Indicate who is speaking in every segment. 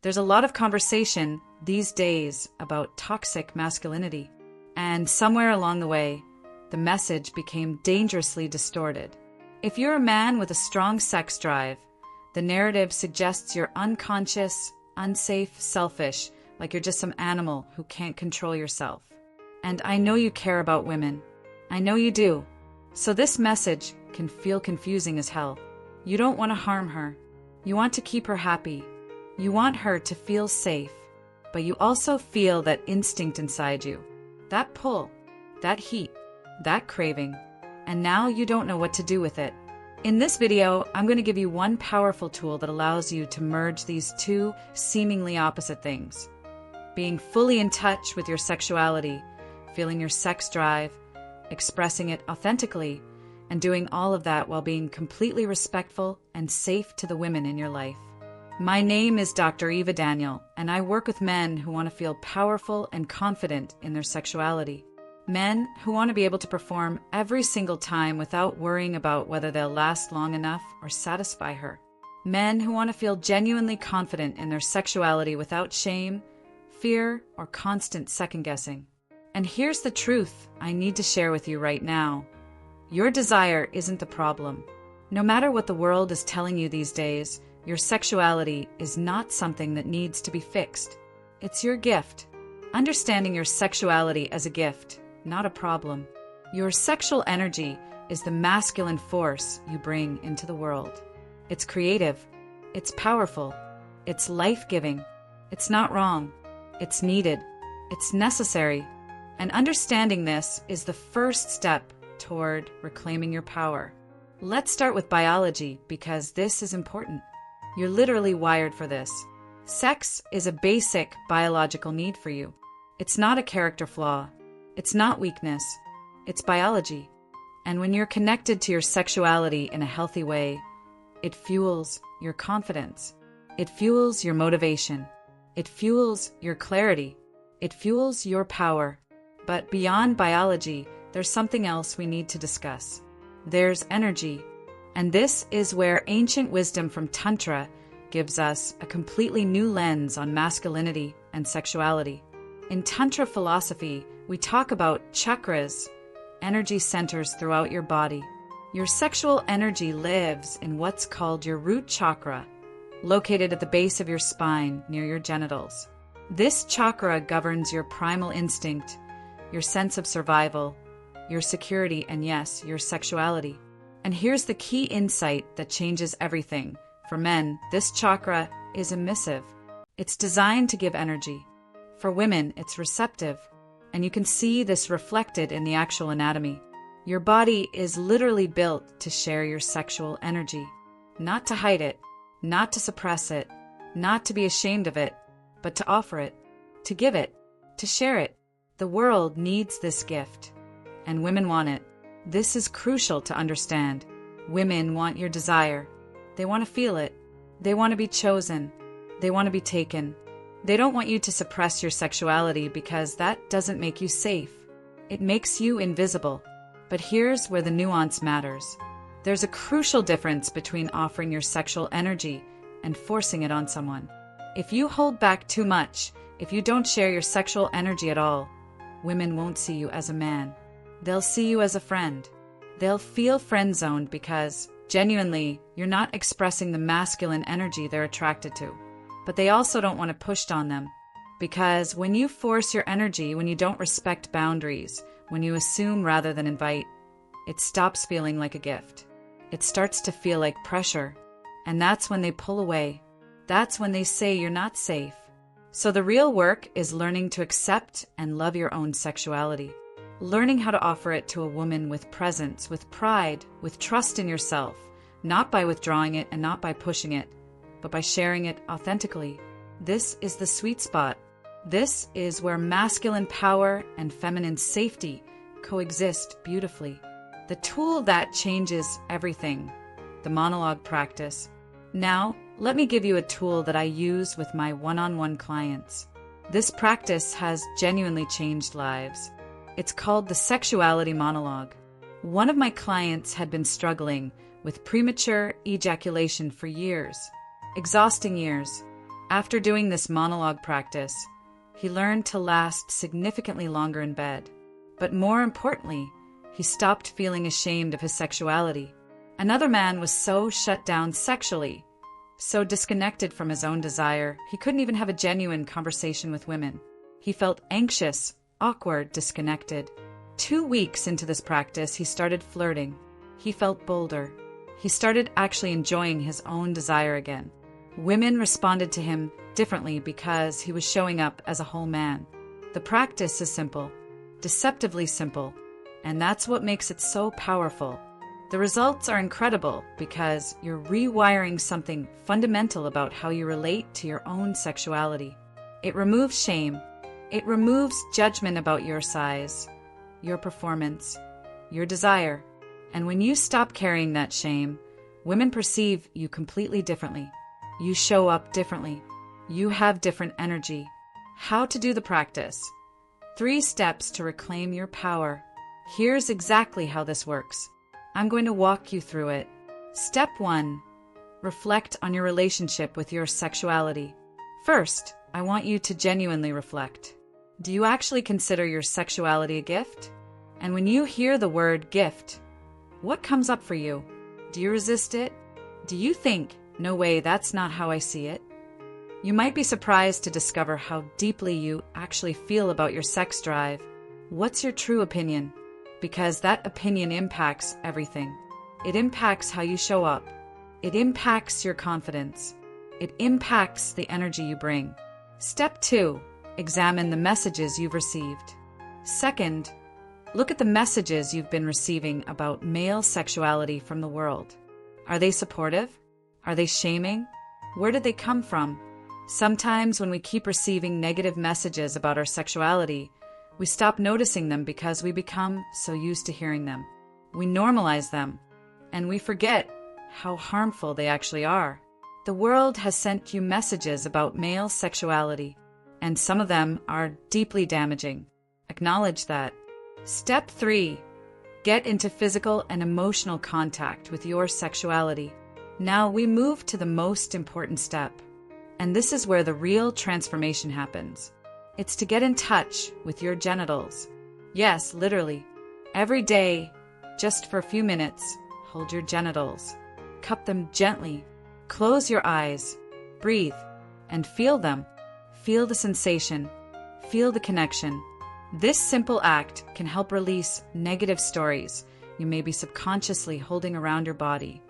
Speaker 1: There's a lot of conversation these days about toxic masculinity. And somewhere along the way, the message became dangerously distorted. If you're a man with a strong sex drive, the narrative suggests you're unconscious, unsafe, selfish, like you're just some animal who can't control yourself. And I know you care about women. I know you do. So this message can feel confusing as hell. You don't want to harm her. You want to keep her happy. You want her to feel safe. But you also feel that instinct inside you. That pull, that heat, that craving. And now you don't know what to do with it. In this video, I'm going to give you one powerful tool that allows you to merge these two seemingly opposite things. Being fully in touch with your sexuality, feeling your sex drive, expressing it authentically, and doing all of that while being completely respectful and safe to the women in your life. My name is Dr. Eva Daniel, and I work with men who want to feel powerful and confident in their sexuality. Men who want to be able to perform every single time without worrying about whether they'll last long enough or satisfy her. Men who want to feel genuinely confident in their sexuality without shame, fear, or constant second-guessing. And here's the truth I need to share with you right now. Your desire isn't the problem. No matter what the world is telling you these days, your sexuality is not something that needs to be fixed. It's your gift. Understanding your sexuality as a gift, not a problem. Your sexual energy is the masculine force you bring into the world. It's creative. It's powerful. It's life-giving. It's not wrong. It's needed. It's necessary. And understanding this is the first step toward reclaiming your power. Let's start with biology because this is important. You're literally wired for this. Sex is a basic biological need for you. It's not a character flaw. It's not weakness. It's biology. And when you're connected to your sexuality in a healthy way, it fuels your confidence. It fuels your motivation. It fuels your clarity. It fuels your power. But beyond biology, there's something else we need to discuss. There's energy. And this is where ancient wisdom from Tantra gives us a completely new lens on masculinity and sexuality. In Tantra philosophy, we talk about chakras, energy centers throughout your body. Your sexual energy lives in what's called your root chakra, located at the base of your spine near your genitals. This chakra governs your primal instinct, your sense of survival, your security, and yes, your sexuality. And here's the key insight that changes everything. For men, this chakra is emissive. It's designed to give energy. For women, it's receptive. And you can see this reflected in the actual anatomy. Your body is literally built to share your sexual energy. Not to hide it, not to suppress it, not to be ashamed of it, but to offer it, to give it, to share it. The world needs this gift. And women want it. This is crucial to understand. Women want your desire. They want to feel it. They want to be chosen. They want to be taken. They don't want you to suppress your sexuality because that doesn't make you safe. It makes you invisible. But here's where the nuance matters. There's a crucial difference between offering your sexual energy and forcing it on someone. If you hold back too much, if you don't share your sexual energy at all, women won't see you as a man. They'll see you as a friend. They'll feel friend-zoned because, genuinely, you're not expressing the masculine energy they're attracted to. But they also don't want it pushed on them. Because when you force your energy, when you don't respect boundaries, when you assume rather than invite, it stops feeling like a gift. It starts to feel like pressure. And that's when they pull away. That's when they say you're not safe. So the real work is learning to accept and love your own sexuality. Learning how to offer it to a woman with presence, with pride, with trust in yourself, not by withdrawing it and not by pushing it, but by sharing it authentically. This is the sweet spot. This is where masculine power and feminine safety coexist beautifully. The tool that changes everything, the monologue practice. Now, let me give you a tool that I use with my one-on-one clients. This practice has genuinely changed lives. It's called the Sexuality monologue. One of my clients had been struggling with premature ejaculation for years. Exhausting years. After doing this monologue practice, he learned to last significantly longer in bed. But more importantly, he stopped feeling ashamed of his sexuality. Another man was so shut down sexually, so disconnected from his own desire, he couldn't even have a genuine conversation with women. He felt anxious, awkward, disconnected. 2 weeks into this practice, he started flirting. He felt bolder. He started actually enjoying his own desire again. Women responded to him differently because he was showing up as a whole man. The practice is simple, deceptively simple, and that's what makes it so powerful. The results are incredible because you're rewiring something fundamental about how you relate to your own sexuality. It removes shame. It removes judgment about your size, your performance, your desire. And when you stop carrying that shame, women perceive you completely differently. You show up differently. You have different energy. How to do the practice. 3 steps to reclaim your power. Here's exactly how this works. I'm going to walk you through it. Step 1. Reflect on your relationship with your sexuality. First, I want you to genuinely reflect. Do you actually consider your sexuality a gift? And when you hear the word gift, what comes up for you? Do you resist it? Do you think, no way, that's not how I see it? You might be surprised to discover how deeply you actually feel about your sex drive. What's your true opinion? Because that opinion impacts everything. It impacts how you show up. It impacts your confidence. It impacts the energy you bring. Step 2. Examine the messages you've received. Second, look at the messages you've been receiving about male sexuality from the world. Are they supportive? Are they shaming? Where did they come from? Sometimes when we keep receiving negative messages about our sexuality, we stop noticing them because we become so used to hearing them. We normalize them, and we forget how harmful they actually are. The world has sent you messages about male sexuality, and some of them are deeply damaging. Acknowledge that. Step 3. Get into physical and emotional contact with your sexuality. Now we move to the most important step, and this is where the real transformation happens. It's to get in touch with your genitals. Yes, literally. Every day, just for a few minutes, hold your genitals. Cup them gently. Close your eyes. Breathe. And feel them. Feel the sensation. Feel the connection. This simple act can help release negative stories you may be subconsciously holding around your body,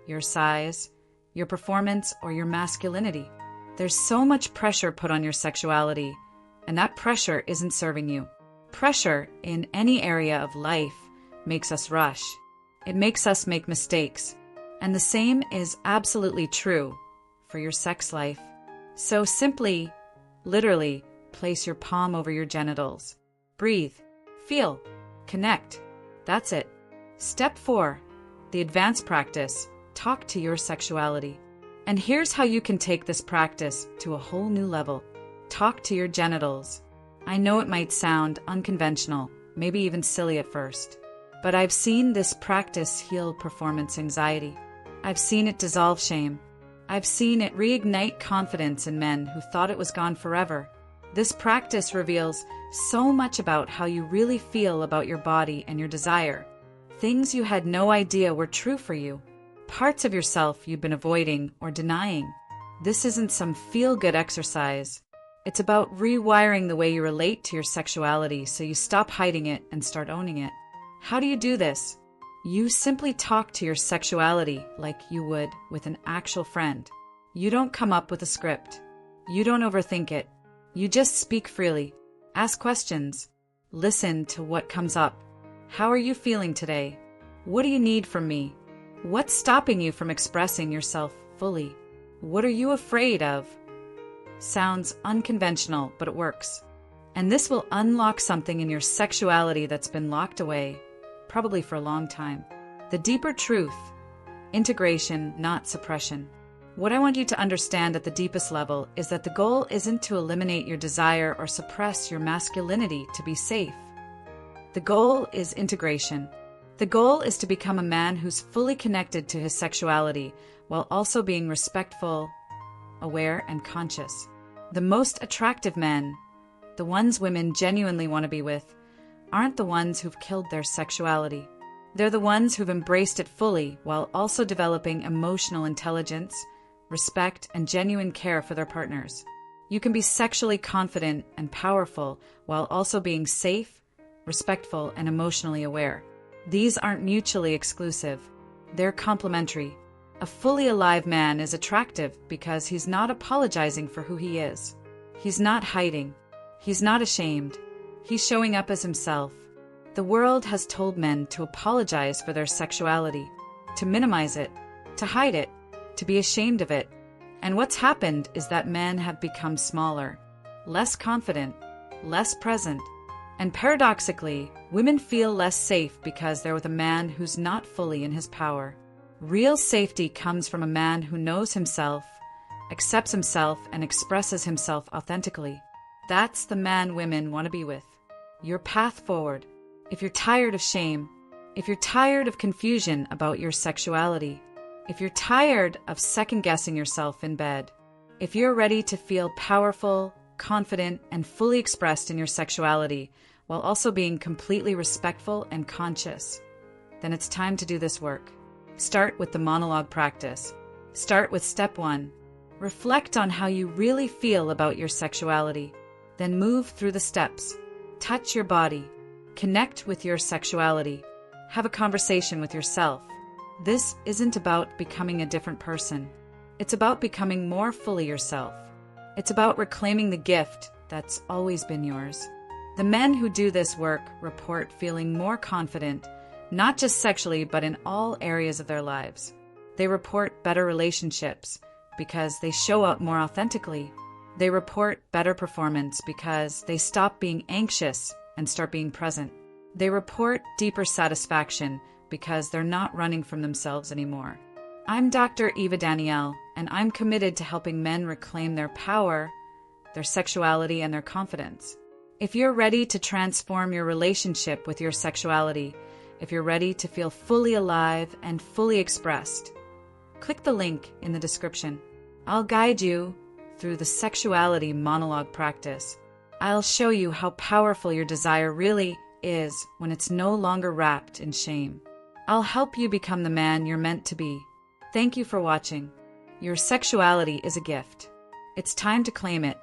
Speaker 1: your size, your performance, or your masculinity. There's so much pressure put on your sexuality, and that pressure isn't serving you. Pressure in any area of life makes us rush. It makes us make mistakes. And the same is absolutely true for your sex life. So simply, literally, place your palm over your genitals. Breathe. Feel. Connect. That's it. Step 4. The advanced practice. Talk to your sexuality. And here's how you can take this practice to a whole new level. Talk to your genitals. I know it might sound unconventional, maybe even silly at first, but I've seen this practice heal performance anxiety. I've seen it dissolve shame. I've seen it reignite confidence in men who thought it was gone forever. This practice reveals so much about how you really feel about your body and your desire. Things you had no idea were true for you. Parts of yourself you've been avoiding or denying. This isn't some feel-good exercise. It's about rewiring the way you relate to your sexuality so you stop hiding it and start owning it. How do you do this? You simply talk to your sexuality like you would with an actual friend. You don't come up with a script. You don't overthink it. You just speak freely. Ask questions. Listen to what comes up. How are you feeling today? What do you need from me? What's stopping you from expressing yourself fully? What are you afraid of? Sounds unconventional, but it works. And this will unlock something in your sexuality that's been locked away, probably for a long time. The deeper truth. Integration, not suppression. What I want you to understand at the deepest level is that the goal isn't to eliminate your desire or suppress your masculinity to be safe. The goal is integration. The goal is to become a man who's fully connected to his sexuality while also being respectful, aware, and conscious. The most attractive men, the ones women genuinely want to be with, aren't the ones who've killed their sexuality. They're the ones who've embraced it fully while also developing emotional intelligence, respect, and genuine care for their partners. You can be sexually confident and powerful while also being safe, respectful, and emotionally aware. These aren't mutually exclusive. They're complementary. A fully alive man is attractive because he's not apologizing for who he is. He's not hiding. He's not ashamed. He's showing up as himself. The world has told men to apologize for their sexuality, to minimize it, to hide it, to be ashamed of it. And what's happened is that men have become smaller, less confident, less present. And paradoxically, women feel less safe because they're with a man who's not fully in his power. Real safety comes from a man who knows himself, accepts himself, and expresses himself authentically. That's the man women want to be with. Your path forward. If you're tired of shame, if you're tired of confusion about your sexuality, if you're tired of second-guessing yourself in bed, if you're ready to feel powerful, confident, and fully expressed in your sexuality while also being completely respectful and conscious, then it's time to do this work. Start with the monologue practice. Start with step 1. Reflect on how you really feel about your sexuality. Then move through the steps. Touch your body. Connect with your sexuality. Have a conversation with yourself. This isn't about becoming a different person. It's about becoming more fully yourself. It's about reclaiming the gift that's always been yours. The men who do this work report feeling more confident, not just sexually, but in all areas of their lives. They report better relationships because they show up more authentically. They report better performance because they stop being anxious and start being present. They report deeper satisfaction because they're not running from themselves anymore. I'm Dr. Eva Danielle, and I'm committed to helping men reclaim their power, their sexuality, and their confidence. If you're ready to transform your relationship with your sexuality, if you're ready to feel fully alive and fully expressed, click the link in the description. I'll guide you through the sexuality monologue practice. I'll show you how powerful your desire really is when it's no longer wrapped in shame. I'll help you become the man you're meant to be. Thank you for watching. Your sexuality is a gift. It's time to claim it.